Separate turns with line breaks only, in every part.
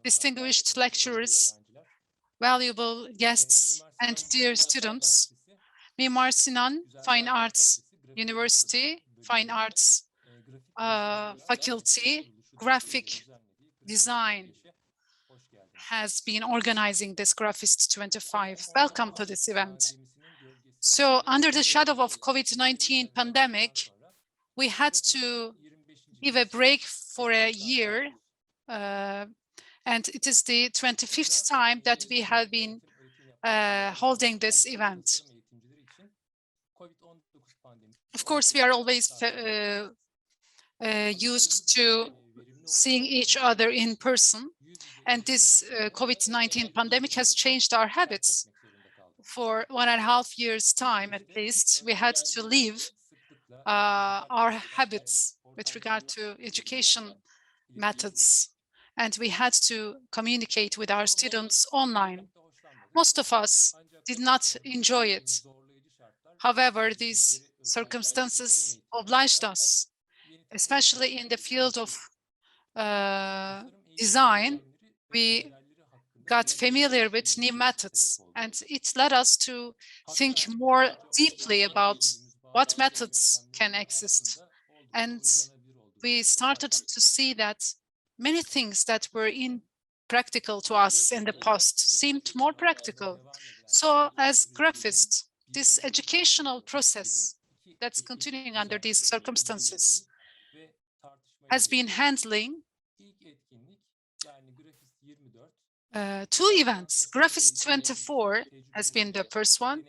distinguished lecturers, valuable guests, and dear students. Mimar Sinan Fine Arts University, Fine Arts Faculty, Graphic Design has been organizing this Grafist 25. Welcome to this event. So under the shadow of COVID-19 pandemic, we had to give a break for a year, and it is the 25th time that we have been holding this event. Of course, we are always used to seeing each other in person, and this COVID-19 pandemic has changed our habits. For 1.5 years' time, at least, we had to leave our habits with regard to education methods, and we had to communicate with our students online. Most of us did not enjoy it. However, these circumstances obliged us, especially in the field of design. We got familiar with new methods, and it led us to think more deeply about what methods can exist. And we started to see that many things that were impractical to us in the past seemed more practical. So as graphists, this educational process that's continuing under these circumstances has been handling two events. Grafist 24 has been the first one.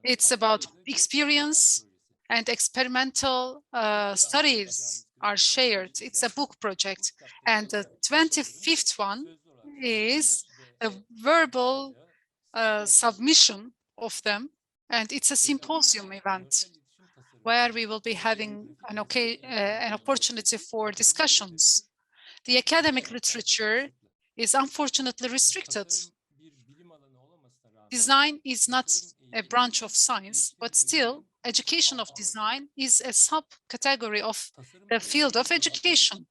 It's about experience and experimental studies are shared. It's a book project. And the 25th one is a verbal submission of them. And it's a symposium event where we will be having an opportunity for discussions. The academic literature is unfortunately restricted. Design is not a branch of science, but still, education of design is a subcategory of the field of education.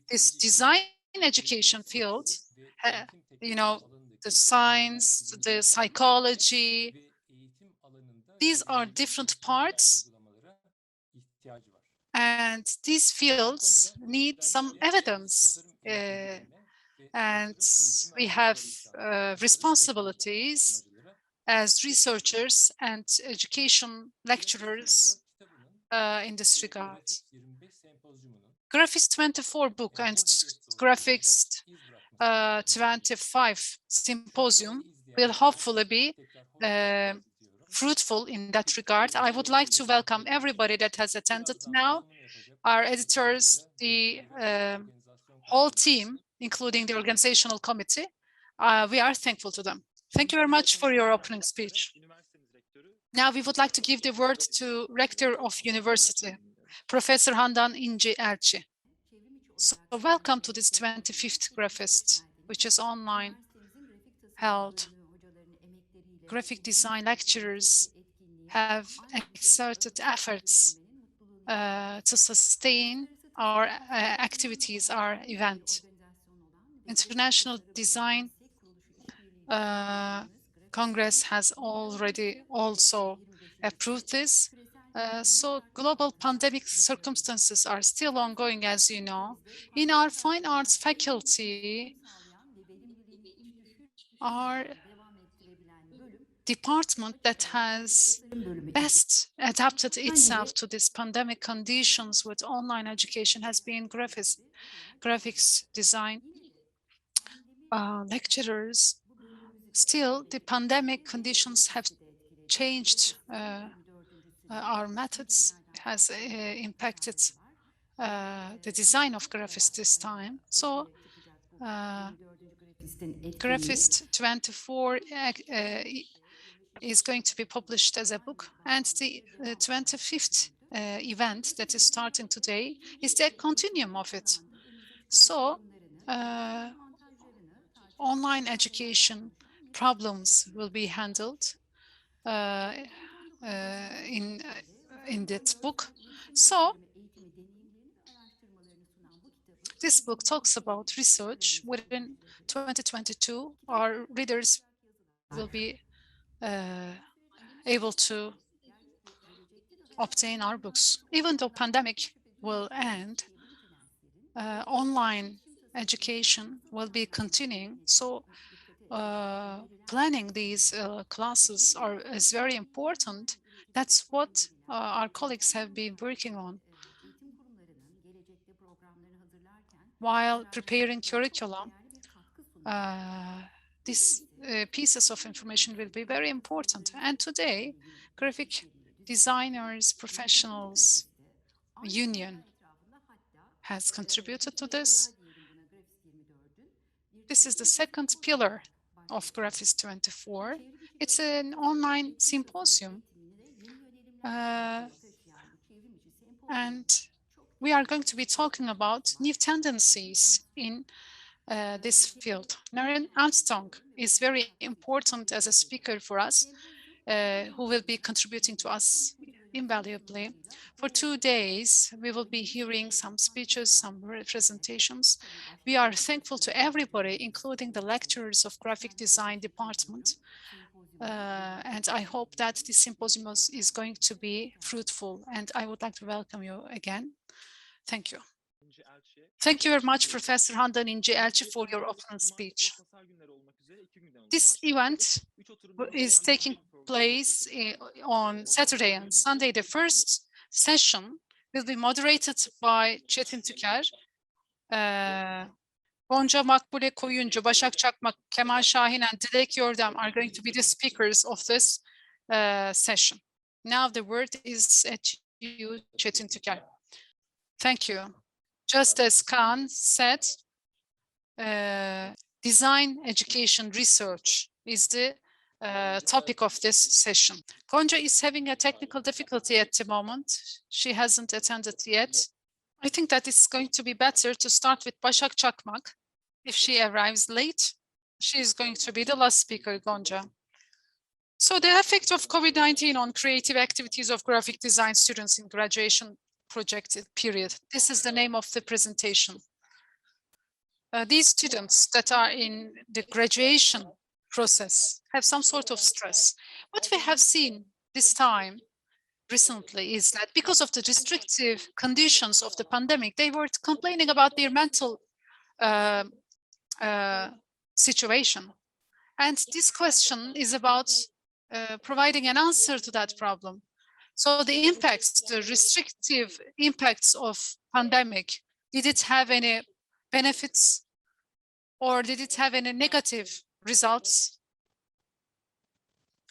This design education field, the science, the psychology, these are different parts, and these fields need some evidence. And we have responsibilities as researchers and education lecturers in this regard. Grafist 24 book and Grafist 25 symposium will hopefully be fruitful in that regard. I would like to welcome everybody that has attended now, our editors, the whole team, including the organizational committee. We are thankful to them. Thank you very much for your opening speech. Now we would like to give the word to Rector of University, Professor Handan İnci Elçi. So welcome to this 25th Grafist, which is online held. Graphic design lecturers have exerted efforts to sustain our activities, our event. International Design Congress has already also approved this. So global pandemic circumstances are still ongoing, as you know. In our fine arts faculty, our department that has best adapted itself to this pandemic conditions with online education has been graphics design lecturers. Still, the pandemic conditions have changed our methods, has impacted the design of Grafist this time. So Grafist 24 is going to be published as a book, and the 25th event that is starting today is the continuum of it. So online education problems will be handled in that book. So This book talks about research. Within 2022, our readers will be able to obtain our books. Even though pandemic will end, online education will be continuing. So planning these classes is very important. That's what our colleagues have been working on. While preparing curriculum, these pieces of information will be very important. And today, graphic designers, professionals, union has contributed to this. This is the second pillar of Grafist 24. It's an online symposium. And we are going to be talking about new tendencies in this field. Naren Armstrong is very important as a speaker for us, who will be contributing to us invaluably. For 2 days, we will be hearing some speeches, some presentations. We are thankful to everybody, including the lecturers of graphic design department. And I hope that this symposium is going to be fruitful. And I would like to welcome you again. Thank you. Thank you very much, Professor Handan İnce Elçi, for your opening speech. This event is taking place on Saturday and Sunday. The first session will be moderated by Çetin Tüker, Gonca Makbule Koyuncu, Başak Çakmak, Kemal Şahin, and Dilek Yordam are going to be the speakers of this session. Now the word is at you, Çetin Tüker. Thank you. Just as Kaan said, design education research is the topic of this session. Gonca is having a technical difficulty at the moment. She hasn't attended yet. I think that it's going to be better to start with Başak Çakmak. If she arrives late, she is going to be the last speaker, Gonca. So the effect of COVID-19 on creative activities of graphic design students in graduation project period. This is the name of the presentation. These students that are in the graduation process have some sort of stress. What we have seen this time recently is that because of the restrictive conditions of the pandemic, they were complaining about their mental situation. And this question is about providing an answer to that problem. So the impacts, the restrictive impacts of pandemic, did it have any benefits or did it have any negative results?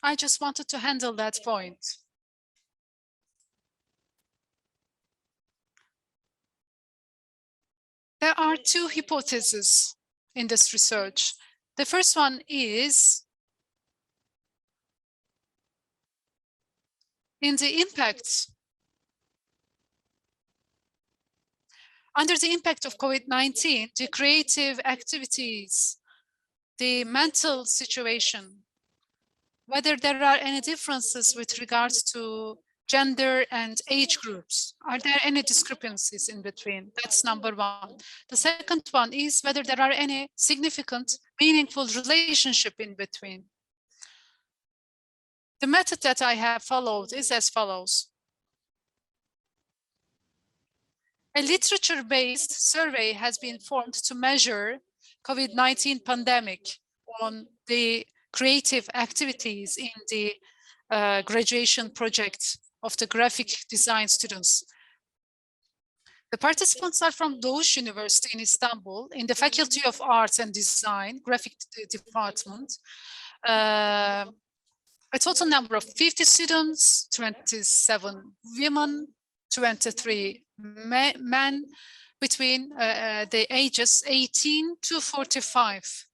I just wanted to handle that point. There are two hypotheses in this research. The first one is in the impact. Under the impact of COVID-19, the creative activities, the mental situation, whether there are any differences with regards to gender and age groups. Are there any discrepancies in between? That's number one. The second one is whether there are any significant, meaningful relationship in between. The method that I have followed is as follows. A literature-based survey has been formed to measure COVID-19 pandemic on the creative activities in the graduation project of the graphic design students. The participants are from Doğuş University in Istanbul, in the Faculty of Arts and Design, Graphic Department. A total number of 50 students, 27 women, 23 men between the ages 18 to 45.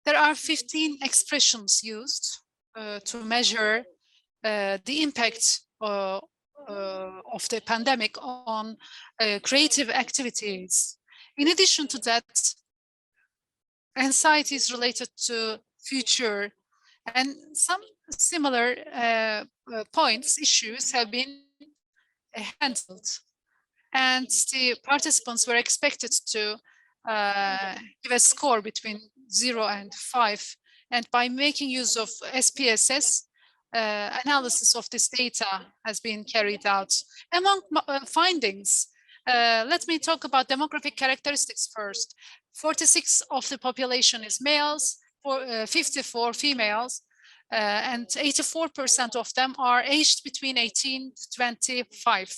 There are 15 expressions used to measure the impact of the pandemic on creative activities. In addition to that, anxieties related to future and some similar issues have been handled. and the participants were expected to give a score between 0 and 5. And by making use of SPSS, analysis of this data has been carried out. Among findings, let me talk about demographic characteristics first. 46 of the population is males, 54 females, and 84% of them are aged between 18 to 25.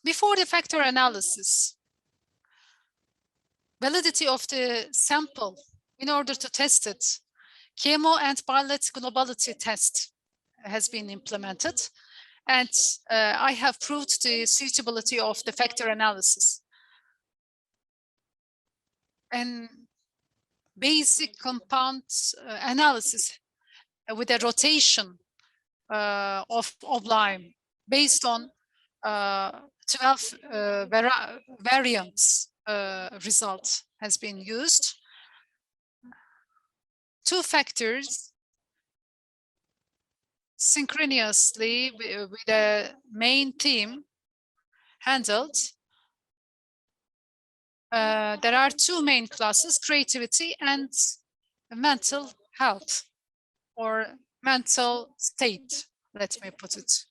Before the factor analysis, validity of the sample in order to test it, chemo and Bartlett globality test has been implemented, and I have proved the suitability of the factor analysis. And basic compound analysis with a rotation of Oblime based on 12 variants result has been used. Two factors synchronously with the main theme handled. There are two main classes, creativity and mental health or mental state, let me put it.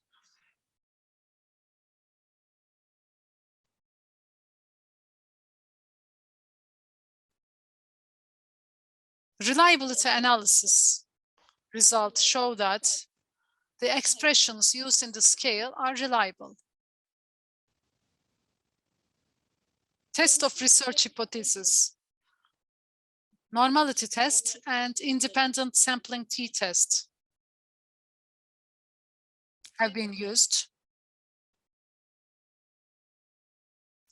Reliability analysis results show that the expressions used in the scale are reliable. Test of research hypothesis, normality test, and independent sampling t-test have been used.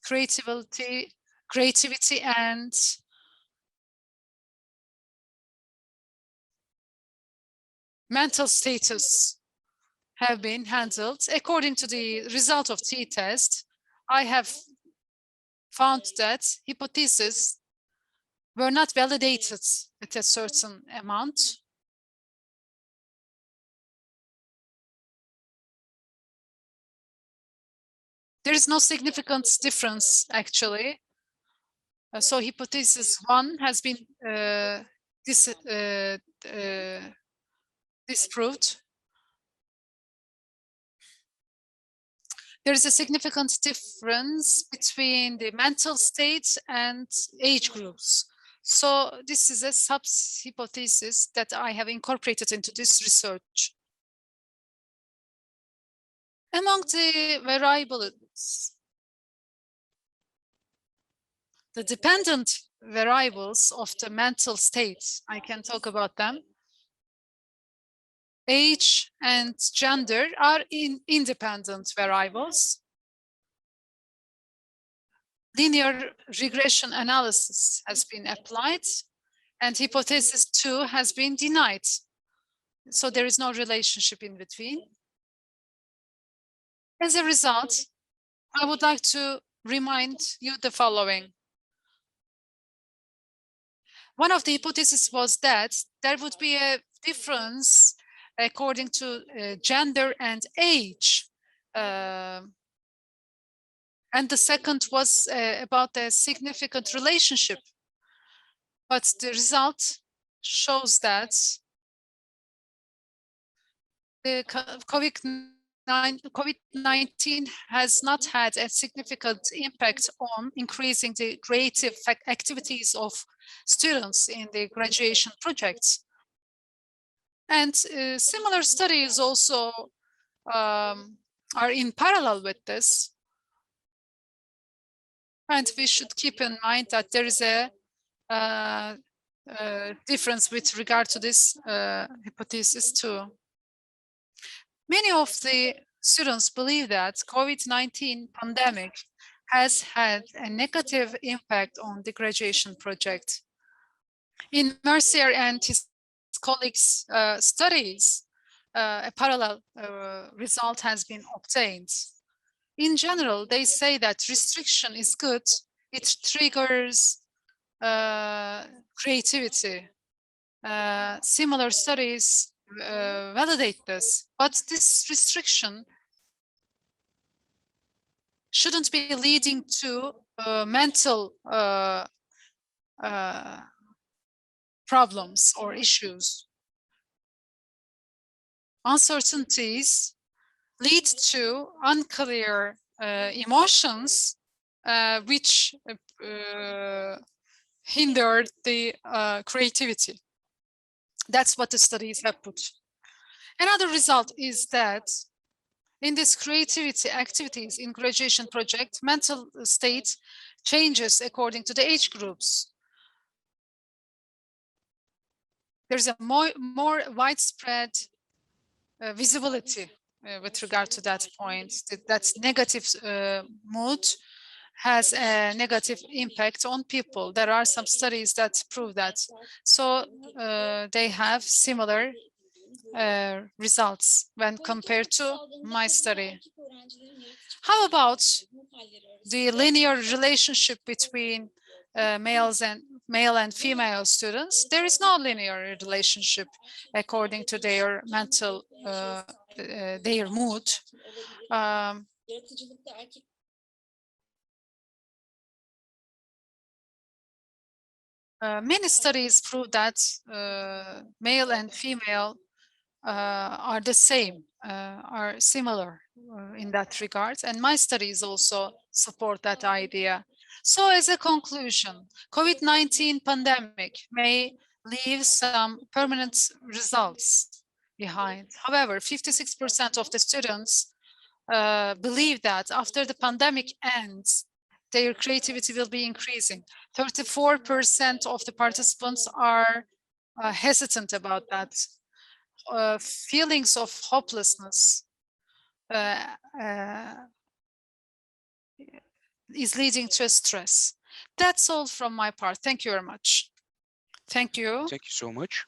Creativity and mental status have been handled. According to the result of t-test, I have found that hypotheses were not validated at a certain amount. There is no significant difference, actually. So hypothesis 1 has been disproved. There is a significant difference between the mental states and age groups. So this is a sub-hypothesis that I have incorporated into this research. Among the variables, the dependent variables of the mental state, I can talk about them. Age and gender are independent variables. Linear regression analysis has been applied, and hypothesis 2 has been denied. So there is no relationship in between. As a result, I would like to remind you the following. One of the hypotheses was that there would be a difference according to gender and age. And the second was about a significant relationship. But the result shows that the COVID-19 has not had a significant impact on increasing the creative activities of students in the graduation projects. And similar studies also are in parallel with this. And we should keep in mind that there is a difference with regard to this hypothesis too. Many of the students believe that COVID-19 pandemic has had a negative impact on the graduation project. In Mercier and his colleagues' studies, a parallel result has been obtained. In general, they say that restriction is good. It triggers creativity. Similar studies validate this, but this restriction shouldn't be leading to mental problems or issues. Uncertainties lead to unclear emotions, which hindered the creativity. That's what the studies have put. Another result is that in this creativity activities in graduation project, mental state changes according to the age groups. There's a more widespread visibility with regard to that point. That's negative mood has a negative impact on people. There are some studies that prove that. So they have similar results when compared to my study. How about the linear relationship between male and female students? There is no linear relationship according to their mental, their mood. Many studies prove that male and female are the same, are similar in that regard. And my studies also support that idea. So as a conclusion, COVID-19 pandemic may leave some permanent results behind. However, 56% of the students believe that after the pandemic ends, their creativity will be increasing. 34% of the participants are hesitant about that. Feelings of hopelessness is leading to stress. That's all from my part. Thank you very much. Thank you.
Thank you so much.